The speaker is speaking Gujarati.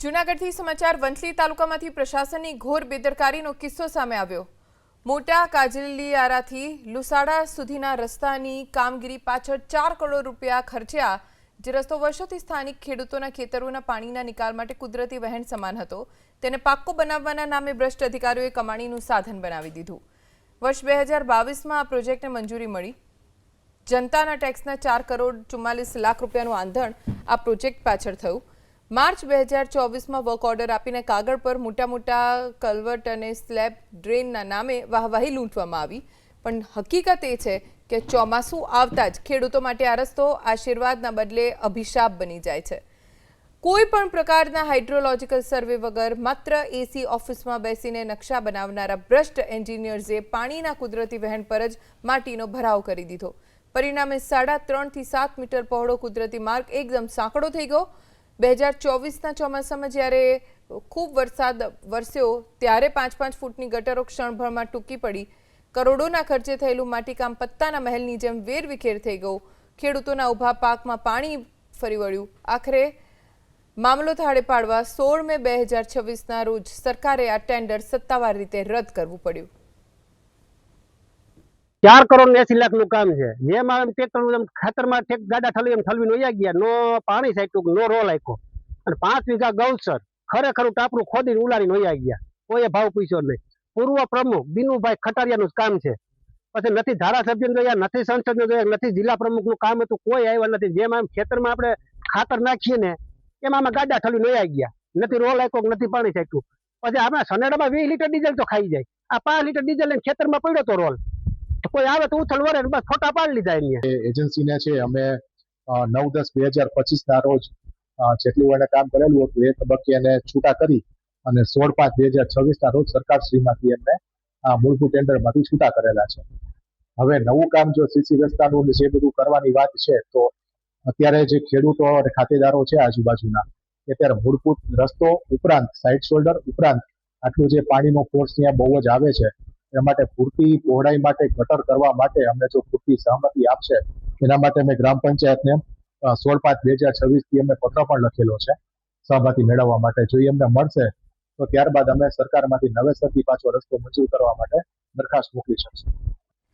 જૂનાગઢથી સમાચાર વંથલી તાલુકામાંથી પ્રશાસનની ઘોર બેદરકારીનો કિસ્સો સામે આવ્યો। મોટા કાજલિયારાથી લુસાડા સુધીના રસ્તાની કામગીરી પાછળ 4 કરોડ રૂપિયા ખર્ચ્યા। જે રસ્તો વર્ષોથી સ્થાનિક ખેડૂતોના ખેતરોના પાણીના નિકાલ માટે કુદરતી વહેણ સમાન હતો, તેને પાક્કો બનાવવાના નામે ભ્રષ્ટ અધિકારીઓએ કમાણીનું સાધન બનાવી દીધું। વર્ષ 2022માં આ પ્રોજેક્ટને મંજૂરી મળી। जनताना टेक्सना 4 करोड़ 44 लाख રૂપિયાનું આંધણ આ પ્રોજેક્ટ પાછળ થયું। માર્ચ 2024માં વર્ક ઓર્ડર આપીને કાગળ પર મોટા કલ્વર્ટ અને સ્લેબ ડ્રેનના નામે વાહવાહી લૂંટવામાં આવી, પણ હકીકત એ છે કે ચોમાસું આવતા જ ખેડૂતો માટે આ રસ્તો આશીર્વાદના બદલે અભિશાપ બની જાય છે। કોઈ પણ પ્રકારના હાઇડ્રોલોજિકલ સર્વે વગર માત્ર એસી ઓફિસમાં બેસીને નકશા બનાવનારા ભ્રષ્ટ એન્જિનિયર્સે પાણીના કુદરતી વહેણ પર જ માટીનો ભરાવ કરી દીધો। परिणामे 3.5 થી 7 मीटर पहोळो कुदरती मार्ग एकदम सांकड़ो थई गयो। 2024ना ચોમાસામાં જ્યારે खूब वरसाद वरस्यो त्यारे 5-5 फूटनी गटरो क्षणभરમાં टूकी पड़ी। करोड़ोना खर्चे थयेलुं माटीकाम पत्ताना महलनी जेम वेरविखेर थई गयो। खेडूतोना उभा पाकमां पाणी फरी वळ्युं। आखरे मामलो थाळे पाडवा 16 મે 2026ના रोज सरकारे आ टेन्डर सत्तावार रीते रद करवुं पड्युं। 4 करोड़ 80 लाख નું કામ છે, જેમાં ટ્રેક્ટર ખાતરમાં ગાડા ઠલવી વયા ગયા, નો પાણી સાઈટું, નો રોલ આખ્યો, અને 5 વીઘા ગૌચર ખરેખર ટાપરું ખોદીને ઉલાડીને વયા ગયા, કોઈ ભાવ પૂછ્યો નહીં। પૂર્વ પ્રમુખ બીનુભાઈ ખટારિયાનું કામ છે, પછી નથી ધારાસભ્યને જોયા, નથી સંસદને જોયા, નથી જિલ્લા પ્રમુખનું કામ હતું, કોઈ આવ્યા નથી। જેમ આમ ખેતરમાં આપણે ખાતર નાખીએ ને એમાં આમાં ગાડા ઠલવીને વયા ગયા, નથી રોલ આખ્યો, નથી પાણી સાઈટું। પછી આપણે સનેડામાં 20 લીટર ડીઝલ તો ખાઈ જાય, આ 5 લીટર ડીઝલ લઈને ખેતરમાં પડ્યો તો રોલ, કોઈ આવે તો ઉથલ વરે બસ ફોટા પાડી લીધા। એની એજન્સીને છે અમે 9/10/2025 ના રોજ જેટલું એને કામ કરેલું હતું એ તબક્કે એને છૂટા કરી અને 16/5/2026 ના રોજ સરકારશ્રીમાંથી એમને મૂળભૂત ટેન્ડરમાંથી છૂટા કરેલા છે। હવે નવું કામ જો સીસી રસ્તાનું જે બધું કરવાની વાત છે, તો અત્યારે જે ખેડૂતો અને ખાતેદારો છે આજુબાજુના, અત્યારે મૂળભૂત રસ્તો ઉપરાંત સાઇડ શોલ્ડર ઉપરાંત આટલું જે પાણીનો ફોર્સ ત્યાં બહુ જ આવે છે, એ માટે પૂરતી પહોળાઈ માટે ગટર કરવા માટે અમને જો પૂરતી સહમતિ આપશે, એના માટે મેં ગ્રામ પંચાયતને 16/5/2026 થી અમને પત્ર પણ લખેલો છે સહમતિ મેળવવા માટે। જો એમને મળશે તો ત્યારબાદ અમે સરકારમાંથી નવેસરથી પાછો રસ્તો મંજૂર કરવા માટે દરખાસ્ત મોકલી શકશું।